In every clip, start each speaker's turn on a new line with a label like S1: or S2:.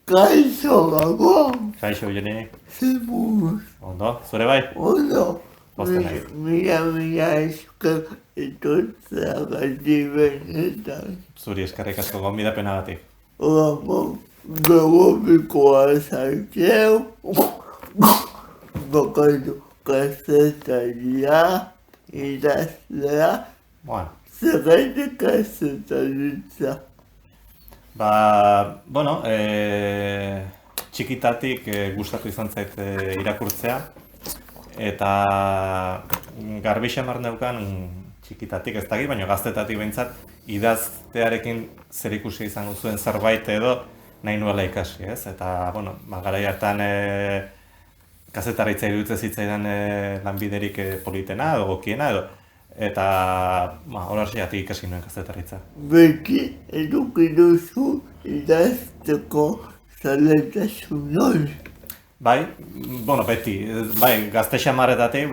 S1: Kaixo Gabon,
S2: Kaixo, Joni.
S1: zemuz,
S2: Ondo, zure bai?
S1: ondo,
S2: Pozten naiz.
S1: mila esker etortzea gati benetan.
S2: Zuri eskerrik asko gonbidapenagatik.
S1: Horako gogobikoa zaiteu, bakatu kazetaria, idazlea,
S2: Bueno,
S1: zergatik kazetaritza.
S2: bueno, txikitatik gustatu izan zait irakurtzea. Eta garbi xamar neukan txikitatik ez dakit, baina gaztetatik behintzat idaztearekin zerikusi izango zuen zerbait edo nahi nuela ikasi, ez? Eta, bueno, garai hartan kazetaritza iruditzen zitzaidan lanbiderik politena edo gokiena edo eta horarsiatik ikasi nuen kazetaritza.
S1: Beti eduki duzu idazteko zaletasun hori.
S2: Bai, beti, bai, gazte xamarretatik,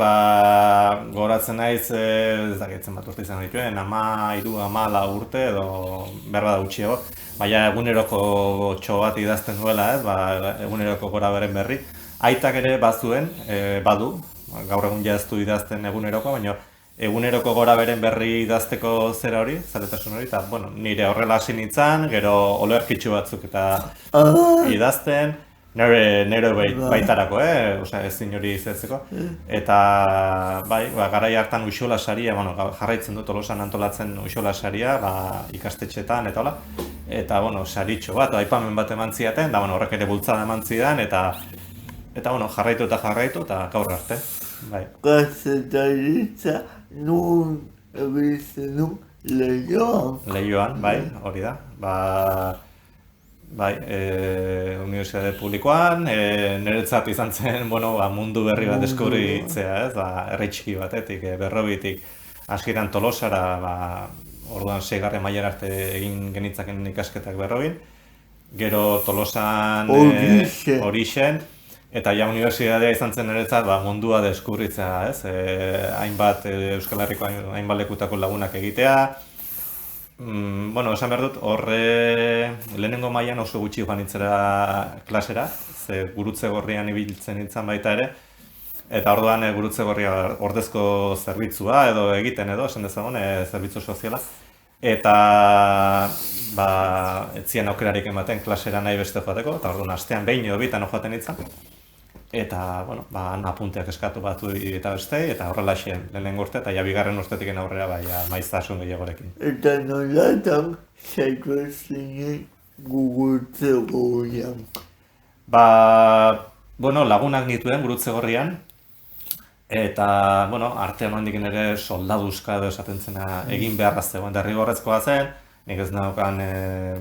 S2: goratzen naiz, ez dakitzen bat urte izan dituen, 13-14 urte edo behar bada gutxiago, baina eguneroko txo bat idazten duela, eguneroko gora beren berri. Aitak ere bazuen, badu, gaur egun ja ez du idazten eguneroko, baina eguneroko gora beren berri idazteko zera hori, zaletasun hori, eta nire horrela hasi nintzen, gero olerkitxu batzuk eta idazten, nire baitarako, osea ezin hori izatzeko. Eta bai, garai hartan uxola saria, jarraitzen dut Tolosan antolatzen uxola saria, ikastetxetan eta hola. Eta saritxo bat, aipamen bat eman zidaten, da horrek ere bultzada eman zidan, eta jarraitu eta gaur arte. Bai.
S1: Kazetaritza nun ebitzen du lehioan.
S2: Lehioan, bai, hori da. Bai, unibertsitate publikoan, niretzat izan zen, mundu berri bat deskubritzea, ez, herri txiki batetik, Berrobitik, hasieran Tolosara, orduan 6. mailara arte egin genitzaken ikasketak Berrobin, gero Tolosan Orixen, eta ja unibertsitatea izan zen niretzat mundua deskubritzea, ez, hainbat Euskal Herriko hainbat lekutako lagunak egitea. Esan behar dut, horre lehenengo mailan oso gutxi joan nintzera klasera, ze gurutze gorrian ibiltzen nintzen baita ere, eta orduan gurutze gorria ordezko zerbitzua edo egiten edo, esan dezagun, zerbitzu soziala. Eta ez zien aukerarik ematen klasera nahi beste joateko, eta orduan astean behin edo bitan joaten nintzen. Eta, han apunteak eskatu batu eta beste, eta horrela xen lehenengo urte, eta ja bigarren urtetik aurrera maiztasun gehiagorekin.
S1: Eta nolatan zaitu zinen gugurtze gorrian.
S2: Lagunak nituen gurutze gorrian, eta, artean handikin ere soldaduzka edo esaten zena egin beharra zegoen, derrigorrezkoa zen, nik ez naukan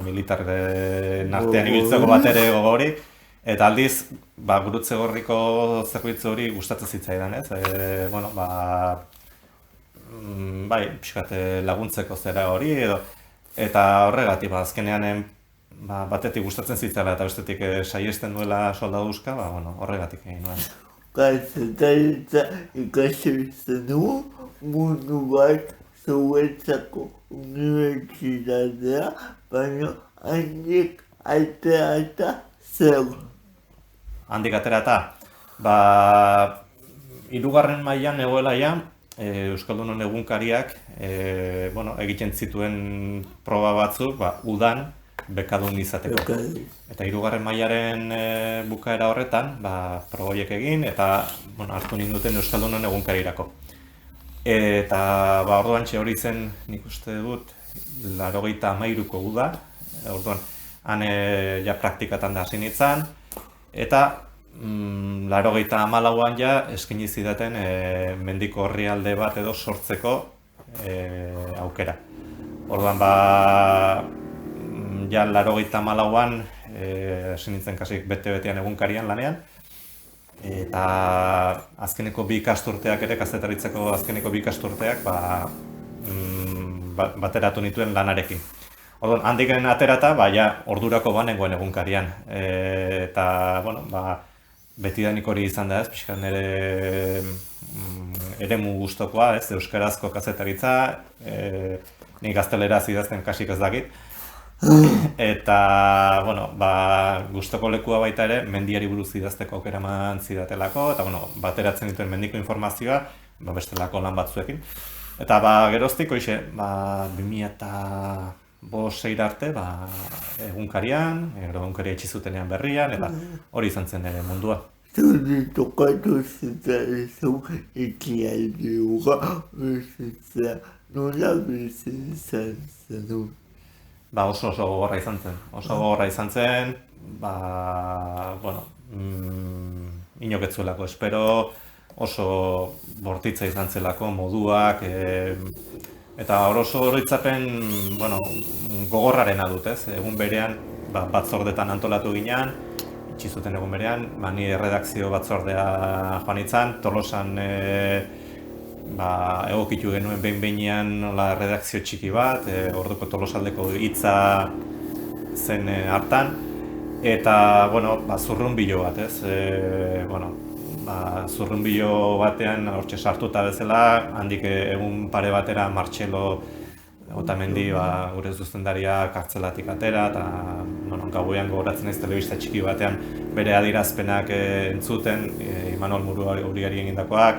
S2: militarren artean ibiltzeko bat ere gogori, eta aldiz, gurutze gorriko zerbitzu hori gustatzen zitzaidan, ez? Pixkat laguntzeko zera hori edo, eta horregatik, azkenean batetik gustatzen zitzala eta bestetik saiesten duela soldaduzka, horregatik egin nuen.
S1: Kazetaritza ikasi dugu mundu bat zuetzako unibertsitatea, baina handik atera zer.
S2: Handik aterata, 3. mailan egoela ja, Euskaldunon egunkariak egiten zituen proba batzuk, udan bekadun izateko. Eta 3. mailaren bukaera horretan, proboiek egin eta hartu ninduten Euskaldunon egunkarirako. Eta orduan hori zen, nik uste dut, 83ko uda, orduan han ja praktikatan da hasi nintzen, eta 84an ja eskaini zidaten mendiko orrialde bat edo sortzeko aukera. Orduan ja 84an hasi nintzen kasik bete-betean egunkarian lanean, eta azkeneko 2 ikasturteak ere, kazetaritzako azkeneko 2 ikasturteak bateratu nituen lanarekin. Orduan, handiken aterata, ordurako banengoen egunkarian. Eta, betidanik hori izan da, pixka nire eremu gustokoa, euskarazko kazetaritza, nik gazteleraz idazten kasik ez dakit. Eta, bueno, gustoko lekua baita ere, mendiari buruz idazteko aukera eman zidatelako, eta, bueno, bateratzen dituen mendiko informazioa, bestelako lan batzuekin. Eta, geroztik, hoxe, 2006 arte, egunkarian, egunkaria itxizutenean berrian, eta hori izan zen ere mundua.
S1: Zuri tokatu zitzarezu ekialdiuga bizitza, nola bizi izan zenun?
S2: Oso gogorra izan zen. Oso gogorra izan zen, bueno, inoketzuelako espero, oso bortitza izan zelako moduak, eta oso oroitzapen, bueno, gogorrarena dut, ez? Egun berean, batzordetan antolatu ginean, itxizuten egun berean, ni erredakzio batzordea joan itzan, Tolosan egokitu genuen behin-behinean redakzio txiki bat, orduko Tolosaldeko hitza zen hartan, eta, bueno, zurrunbilo bat, ez? Zurrunbilo batean hortxe sartuta bezala, handik egun pare batera Martxelo Otamendi gure zuzendaria kartzelatik atera, eta gauean gogoratzen naiz telebista txiki batean bere adierazpenak entzuten, Imanol Muriari egindakoak,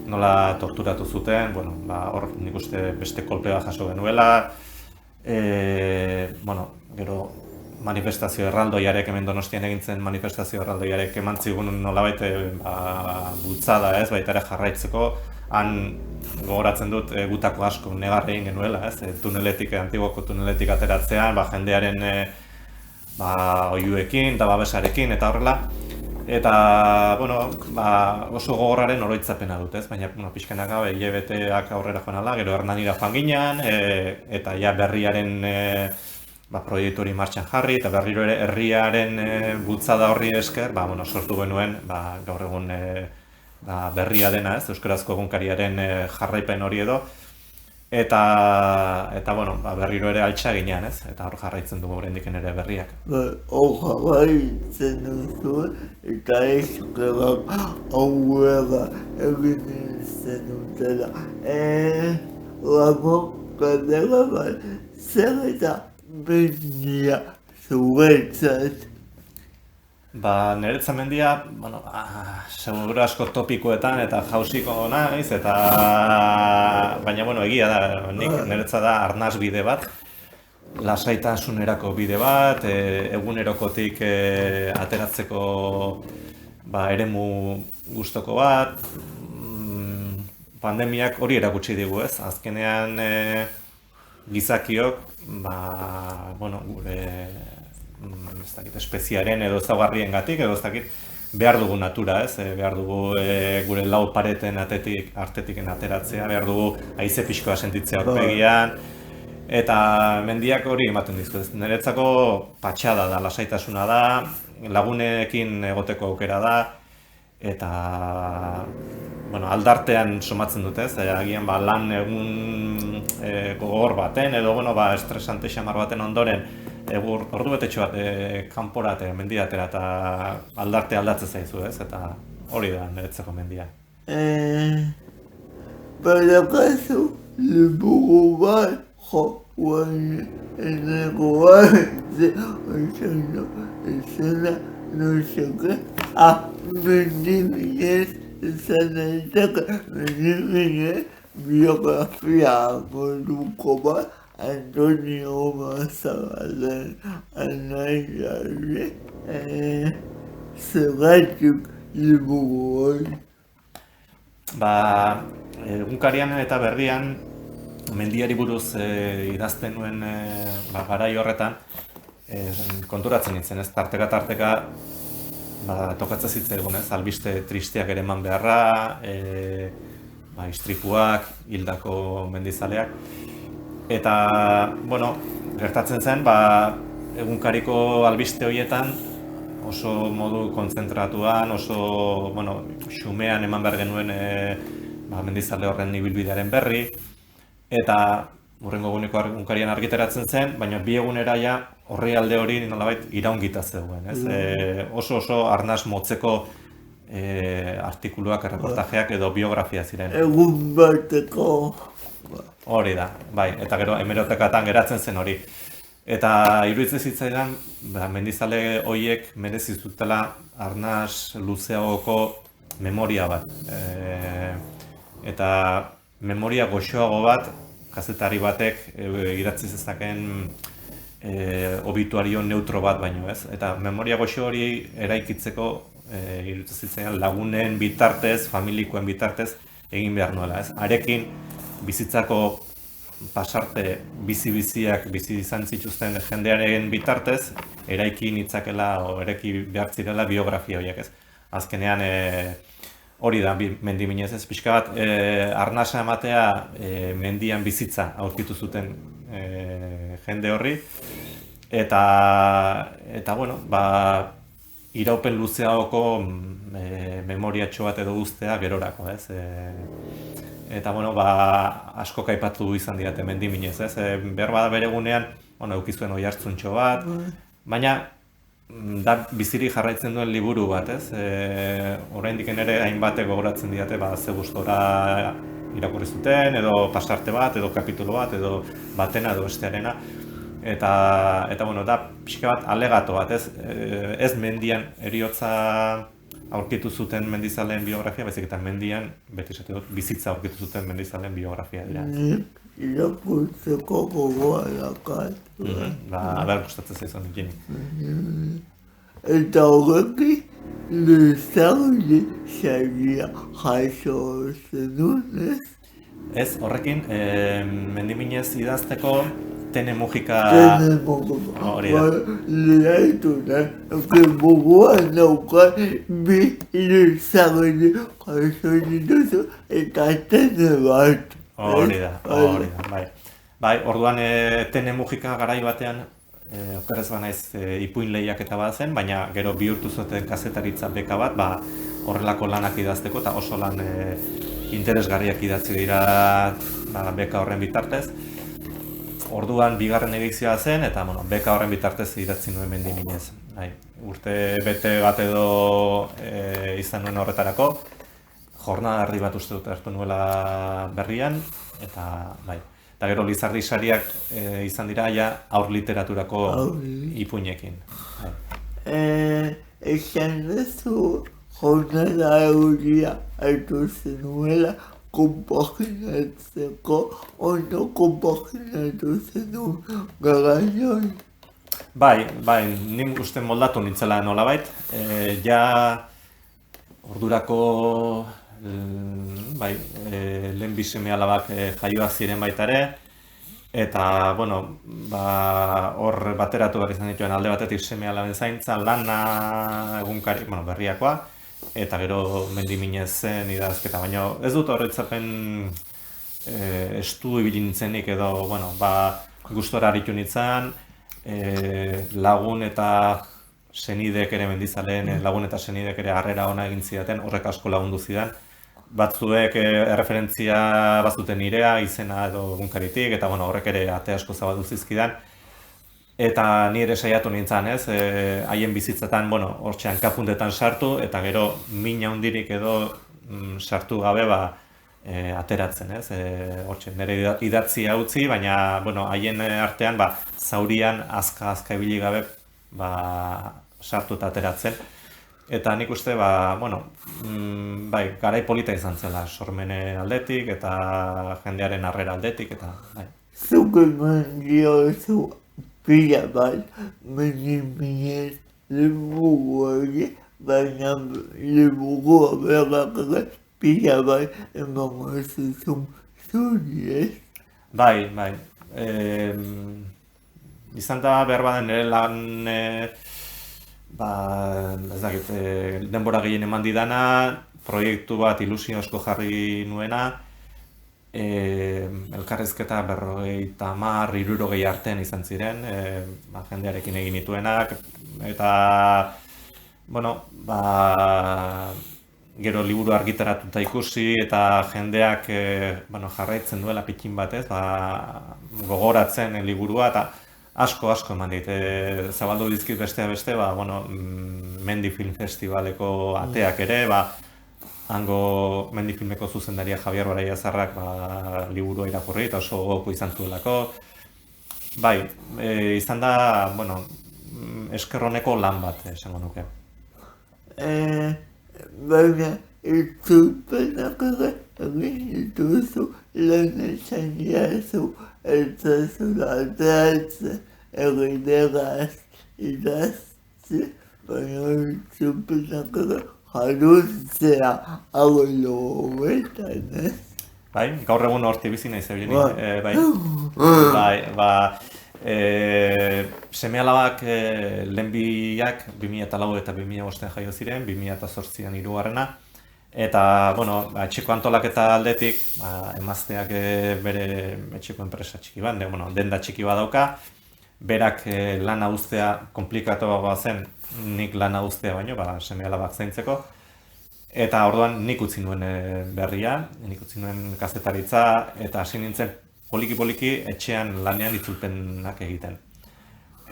S2: nola torturatu zuten, hor nik uste beste kolpea jaso genuela, gero manifestazio erraldoiarek, hemen Donostian egin zen manifestazio erraldoiarek eman zigun nolabait bultzada, ez, baita ere jarraitzeko, han gogoratzen dut gutako asko negar egin genuela, ez, tuneletik, Antiguoko tuneletik ateratzean, jendearen oihuekin eta babesarekin eta horrela. Eta, oso gogorraren oroitzapena dut, ez, baina pixkanaka hilabeteak aurrera joan ala, gero Hernanira joan ginen, eta berriaren proiektu hori martxan jarri, eta berriro ere herriaren bultzada horri esker, sortu genuen gaur egun berria dena, ez, euskarazko egunkariaren jarraipen hori edo, eta berriro ere altxa ginean, ez, eta hor jarraitzen dugu oraindik ere berriak.
S1: Hor jarraitzen duzu, eta eskerak aurrera egin zenutela. Lago, galdera bat, zer eta mendia zuretzat?
S2: Niretzat mendia, seguru asko topikoetan eta jausiko naiz, baina egia da, niretzat da arnasbide bat, lasaitasunerako bide bat, egunerokotik ateratzeko eremu gustoko bat, pandemiak hori erakutsi digu, ez? Azkenean gizakiok, gure espeziaren edo ezaugarriengatik edo behar dugu natura, ez? Behar dugu gure lau pareten artetik ateratzea, behar dugu haize pixkoa sentitzea aurpegian, eta mendiak hori ematen dizu, ez? Niretzako patxada da, lasaitasuna da, lagunekin egoteko aukera da, eta aldartean somatzen dut, ez? Agian lan egun gogor baten edo estresante xamar baten ondoren ordu betetxo bat kanpora mendiatera eta aldarte aldatzen zaizu, ez? Eta hori da niretzako mendia.
S1: Badakazu liburu bat joan enekoa izena nuzeke mendiminez izan daiteke mendiminez biografia moduko bat Antonio Mazabalen anaiare zergatik liburu hori.
S2: Egunkarian eta berrian mendiari buruz idazten nuen garai horretan konturatzen nintzen, ez, tarteka tokatzen zitzaigun, ez, albiste tristeak ere eman beharra, istripuak, hildako mendizaleak. Eta, gertatzen zen, egunkariko albiste horietan oso modu kontzentratuan, oso, xumean eman behar genuen mendizale horren ibilbidearen berri, eta hurrengo eguneko egunkarian argitaratzen zen, baina bi egunera ja horri alde hori nolabait iraungita zegoen, ez? Oso arnas motzeko artikuluak, erreportajeak edo biografia ziren.
S1: Egun bateko.
S2: Hori da, bai, eta gero hemerotekatan geratzen zen hori. Eta iruditzen zitzaidan, mendizale horiek merezi zutela arnas luzeagoko memoria bat. Eta memoria goxoago bat, kazetari batek idatzi zezakeen obituario neutro bat baino, ez? Eta memoria goxo hori eraikitzeko iruditzen zitzaidan lagunen bitartez, familikoen bitartez egin behar nuela, ez? Harekin bizitzako pasarte bizi-biziak bizi izan zituzten jendearen bitartez eraiki nitzakela o eraiki behar zirela biografia horiek, ez? Azkenean hori da mendiminez, ez? Pixka bat arnasa ematea mendian bizitza aurkitu zuten jende horri eta bueno, iraupen luzeagoko memoriatxo bat edo guztea gerorako, ez? Eta bueno, asko aipatu izan didate mendiminez, ez? Behar bada bere egunean, eukizuen oihartzuntxo bat, baina da bizirik jarraitzen duen liburu bat, ez? Oraindik ere hainbatek gogoratzen didate, ze gustora irakurri zuten, edo pasarte bat, edo kapitulo bat, edo batena, edo bestearena. Eta bueno, da pixka bat alegato bat, ez? Ez mendian heriotza aurkitu zuten mendizaleen biografia, baizik eta mendian, beti esate dut, bizitza aurkitu zuten mendizaleen biografia dira.
S1: Irakurtzeko gogoa dakat.
S2: Aber gustatzen zaizun Jimmy.
S1: Eta horrekin, luzarri saria jaso zenun, ez?
S2: Ez, horrekin, mendiminez idazteko Tene Mujika... Hori da.
S1: Lehaitu da, gogoan daukat bi luzarri jaso dituzu eta tene bat.
S2: Hori da, bai. Orduan Tene Mujika garai batean, okerrez banaiz ipuin lehiaketa bat zen, baina gero bihurtu zuten kazetaritza beka bat, horrelako lanak idazteko eta oso lan interesgarriak idatzi dira beka horren bitartez. Orduan bigarren edizioa zen eta beka horren bitartez idatzi nuen mendiminez. Urte bete bat edo izan nuen horretarako, jornada erdi bat uste dut hartu nuela berrian, eta gero Lizardi sariak izan dira haur literaturako ipuinekin.
S1: Esan duzu jornada euria hartu zenuela konpaginatzeko, ondo konpaginatu zenun garaioi.
S2: Bai, nik uste moldatu nintzela nolabait. Ordurako lehen bi seme-alabak jaioak ziren baita ere, eta hor bateratu behar izan dituen alde batetik seme-alaben zaintza, lana egunkari, berriakoa, eta gero mendiminez zen idazketa, baina ez dut horretzapen estu ibili nintzenik edo, gustora aritu nintzen, lagun eta senidek ere mendizaleen, lagun eta senidek ere harrera ona egin zidaten, horrek asko lagundu zidan. Batzuek erreferentzia bazuten nirea, izena edo egunkaritik, eta horrek ere ate asko zabaldu zizkidan. Eta ni ere saiatu nintzen, ez, haien bizitzetan, hortxe hankapuntetan sartu, eta gero min handirik edo sartu gabe ateratzen, ez, hortxe nire idatzia utzi, baina haien artean zaurian azka ibili gabe sartu eta ateratzen. Eta nik uste, garai polita izan zela, sormene aldetik eta jendearen harrera aldetik, eta
S1: Zuk eman diozu pila bat, mendiminez liburuari, baina liburua berrakak pila bat emango zuzun zuri, ez?
S2: Bai. Izan da behar baden ere lan, ez dakit, denbora gehien eman didana, proiektu bat ilusio asko jarri nuena, elkarrizketa 50-60 artean izan ziren, jendearekin egin nituenak, eta, gero liburu argitaratuta ikusi eta jendeak jarraitzen duela pikin batez, gogoratzen liburua, eta asko eman dit, zabaldu dizkit bestea beste, Mendi Film Festivaleko ateak ere, hango Mendi Filmeko zuzendaria Javier Baraiazarrak liburua irakurri eta oso gogoko izan zuelako. bai, izan da, bueno, eskerroneko lan bat, esango nuke.
S1: Baina itzulpenak ere egin dituzu lehen esan jazu eta zura ateratzen egitegaz idazte, baina itzulpenak ere jarutzea agolo hobetan, ez?
S2: Bai, gaur egun horti bizi naiz ebili, bai. Seme-alabak lehenbiak 2004 eta 2005 jaio ziren, 2008an hirugarrena. Eta, bueno, etxeko antolaketa aldetik, emazteak bere etxeko enpresa txiki bat, denda txiki bat dauka. Berak lana uztea komplikatuagoa zen, nik lana uztea baino, seme-alabak zaintzeko. Eta orduan nik utzi nuen berria, nik utzi nuen kazetaritza, eta hasi nintzen poliki-poliki etxean lanean itzulpenak egiten.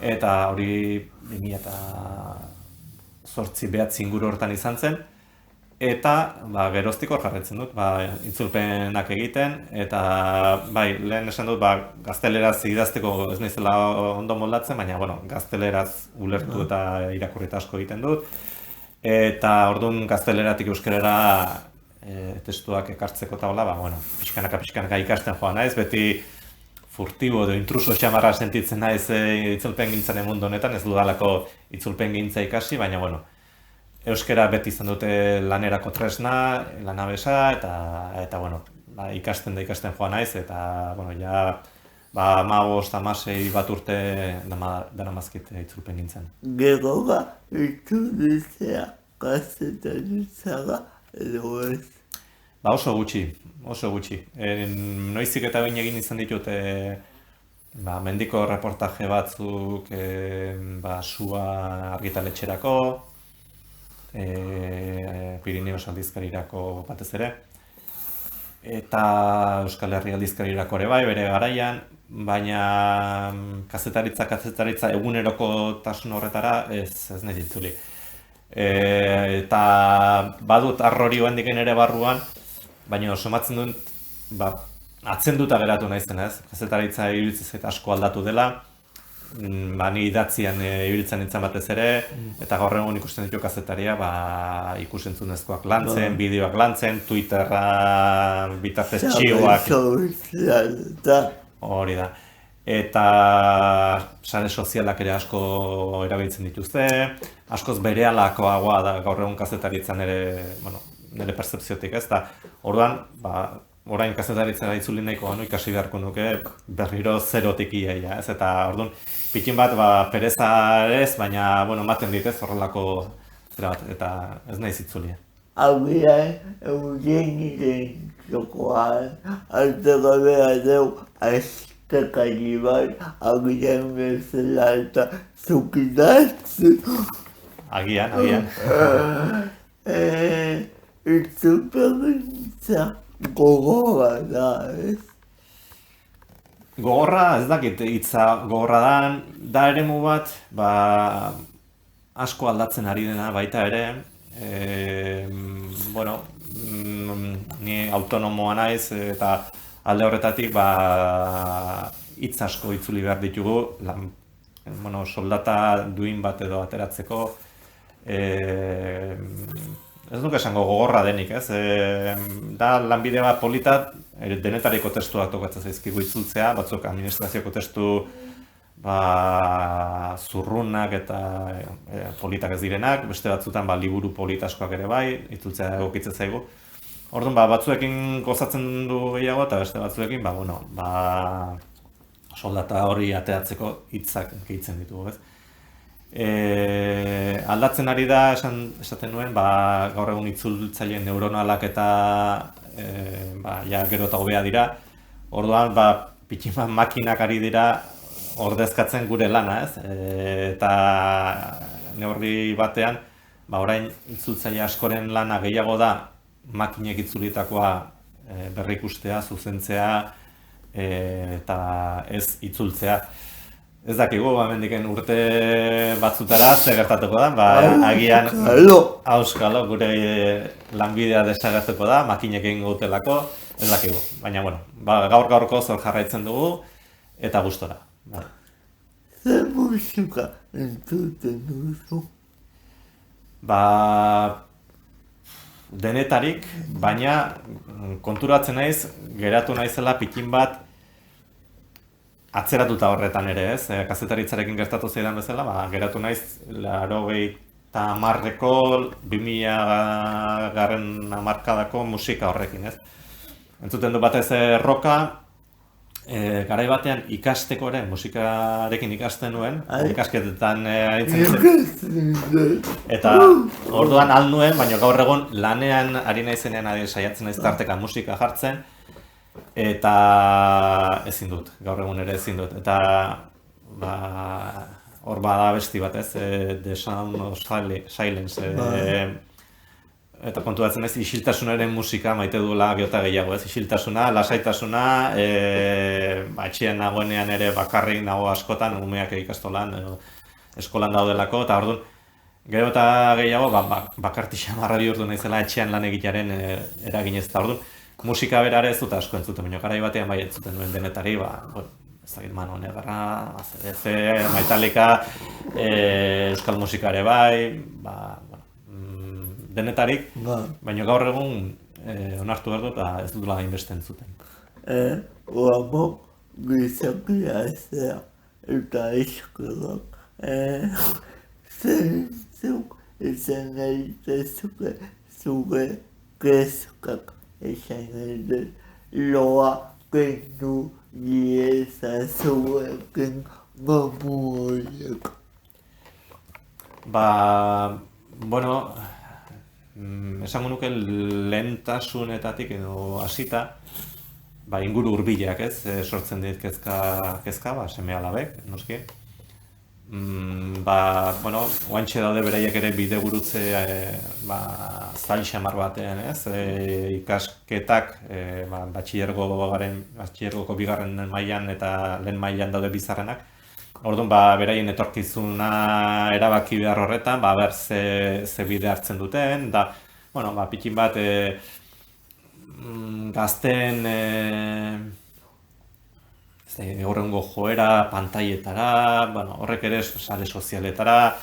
S2: Eta hori 2008-2009 inguru hortan izan zen, eta geroztik hor jarraitzen dut, itzulpenak egiten, eta bai, lehen esan dut, gazteleraz idazteko ez naizela ondo moldatzen, baina gazteleraz ulertu eta irakurrita asko egiten dut. Eta orduan gazteleratik euskerara testuak ekartzeko eta hola, pixkanaka ikasten joan naiz, beti furtibo edo intruso xamarra sentitzen naiz itzulpen gintzaren mundu honetan, ez dudalako itzulpen gintza ikasi, baina euskera beti izan dute lanerako tresna, lanabesa, eta ikasten joan naiz, eta ja 15-16 bat urte daramazkit itzulpen gintzen.
S1: Geroga itzulitzea kazetaritzara edo ez?
S2: Oso gutxi. Noizik eta behin egin izan ditut mendiko reportaje batzuk sua argitaletxerako, Pirineos aldizkarirako batez ere, eta Euskal Herri aldizkarirako ere bai, bere garaian, baina kazetaritza egunerokotasun horretara ez nahi ditzuli. Eta badut arrori oendiken ere barruan, baina somatzen dut, atzenduta geratu naizen ez, kazetaritza ibiltzez eta asko aldatu dela, ni idatzian ibiltzen nintzen batez ere, eta gaur egun ikusten ditu kazetaria ikusentzunezkoak lantzen, bideoak lantzen, Twitterra bitartez txioak. Hori da. Eta sare sozialak ere asko erabiltzen dituzte, askoz berehalakoagoa da gaur egun kazetaritzan nire pertzepziotik ez da. Orduan, orain kazetaritzara itzuli nahiko ikasi beharko nuke berriro zerotik iaia, ez? Eta orduan, pikin bat pereza ez, baina ematen dit ez horrelako zera bat, eta ez nahiz itzulia.
S1: Agian eugeniren jokoan, altera behar deu aztekari bat, agian bezala eta zukidatzen.
S2: Agian.
S1: Itzulpegintza gogorra da, ez?
S2: Gogorra, ez dakit hitza gogorra da eremu bat, asko aldatzen ari dena baita ere, ni autonomoa naiz eta alde horretatik hitz asko itzuli behar ditugu, soldata duin bat edo ateratzeko, ez nuke esango gogorra denik, ez? Da lanbide bat polita, denetariko testuak tokatzen zaizkigu itzultzea, batzuk administrazioko testu zurrunak eta politak ez direnak, beste batzutan liburu politaskoak ere bai, itzultzea egokitzen zaigu. Orduan, batzuekin gozatzen du gehiago eta beste batzuekin, soldata hori ateratzeko hitzak gehitzen ditugu, ez? Aldatzen ari da, esaten nuen, gaur egun itzultzaileen neuronalak eta gero eta hobea dira. Orduan, pikin bat makinak ari dira ordezkatzen gure lana, ez? Eta neurri batean, orain itzultzaile askoren lana gehiago da makinek itzulitakoa berrikustea, zuzentzea eta ez itzultzea. Ez dakigu, hemendiken urte batzutara zer gertatuko da, agian auskalo gure lanbidea desagertuko da, makinek egin gutelako, ez dakigu. Baina, gaur-gaurko zor jarraitzen dugu eta gustora.
S1: Zer musika entzuten duzu?
S2: Denetarik, baina konturatzen naiz, geratu naizela pikin bat atzeratuta horretan ere, ez? Kazetaritzarekin gertatu zaidan bezala, geratu naiz 90ko 2000 garren hamarkadako musika horrekin, ez? Entzuten du batez rocka, garai batean ikasteko ere, musikarekin ikasten nuen, ikasketetan aritzen eta orduan nuen, baina gaur egun lanean ari naizenean saiatzen naiz tarteka musika jartzen, eta ezin dut, gaur egun ere ezin dut, eta hor bada besti bat ez, The Sound of Silence, eta konturatzen naiz, isiltasunaren musika maite duela geota gehiago, ez? Isiltasuna, lasaitasuna, etxean nagoenean ere bakarrik nago askotan, umeak ikastolan, eskolan daudelako, eta orduan, gero eta gehiago, bakarti xamarra bihurtu naizela etxean lan egitearen eraginez, eta orduan, musika berare ez dut asko entzuten, baina garai batean bai entzuten nuen denetari, ez dakit Mano Negarra, ACDC, Metallica, euskal musikare bai, denetarik, baina gaur egun onartu behar dut, ez dutela hainbeste entzuten.
S1: Oamok gizakia ezea eta eskolak. Zentzuk izan gaitezuke zure kezkak esan gaitez. Loa kendu diezazuekin mamu horiek.
S2: Esango nuke lehentasunetatik edo hasita, inguru hurbilak ez, sortzen dit kezka, seme-alabek, noski. Oantxe daude beraiek ere bidegurutze zail xamar batean ez, ikasketak batxilergoko bigarren mailan eta lehen mailan daude bizarrenak. Orduan, beraien etorkizuna erabaki behar horretan, ber ze bide hartzen duten, da, pikin bat gazten horrengo joera, pantailetara, horrek ere sare sozialetara,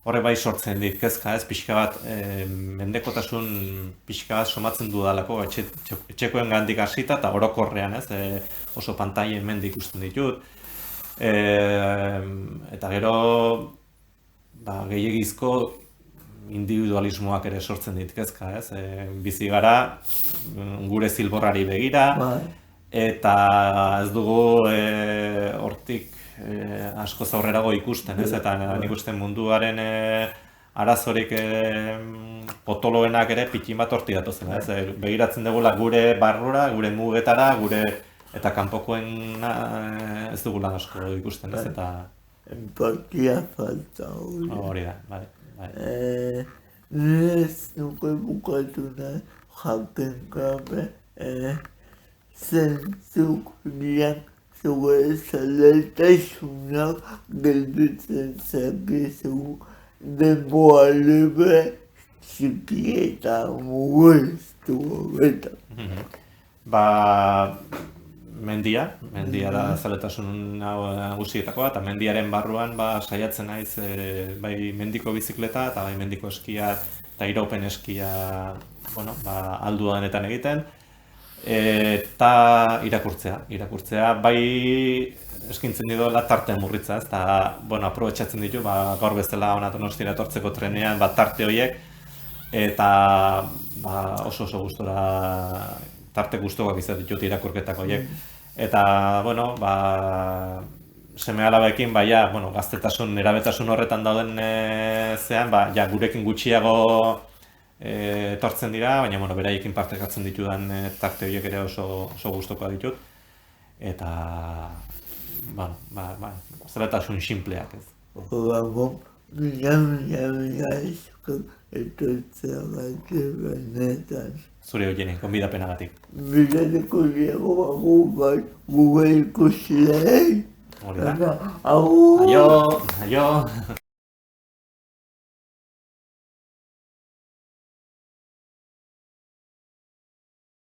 S2: horrek bai sortzen dit kezka ez, pixka bat mendekotasun pixka bat somatzen dudalako etxekoen gandik hasita eta orokorrean ez, oso pantailen mende ikusten ditut. Eta gero gehiegizko individualismoak ere sortzen dit kezka, ez? Bizi gara gure zilborrari begira, eta ez dugu hortik askoz aurrerago ikusten, ez? Eta nik uste munduaren arazorik potoloenak ere pikin bat hortik datozen, ez? Begiratzen dugula gure barrura, gure mugetara, eta kanpokoen ez dugula asko ikusten, ez? Eta
S1: empatia falta hori.
S2: Hori da, bai.
S1: Ez nuke bukatu nahi jaten gabe, zentzuk dian zure zaletasunak gelditzen zakizu denboa libre txiki eta mugeztu horretan.
S2: Mendia da zaletasun nagusietakoa, eta mendiaren barruan saiatzen naiz bai mendiko bizikleta eta bai mendiko eskia eta iraupen eskia aldu denetan egiten, eta irakurtzea bai eskintzen dituela tarte murritza, eta aprobetxatzen ditu, gaur bezala hona Donostira etortzeko trenean tarte horiek, eta oso gustora tarte gustukoak izan ditut irakurketak horiek. Eta, seme-alabekin, gaztetasun, nerabetasun horretan dauden zean, gurekin gutxiago etortzen dira, baina, beraiekin partekatzen ditudan tarte horiek ere oso gustukoak ditut. Eta, zeletasun sinpleak ez. Zure Eugeni, konbidapenagatik.
S1: Bilateko diago gure ikusilei.
S2: Hori da.
S1: Agur!
S2: Aio!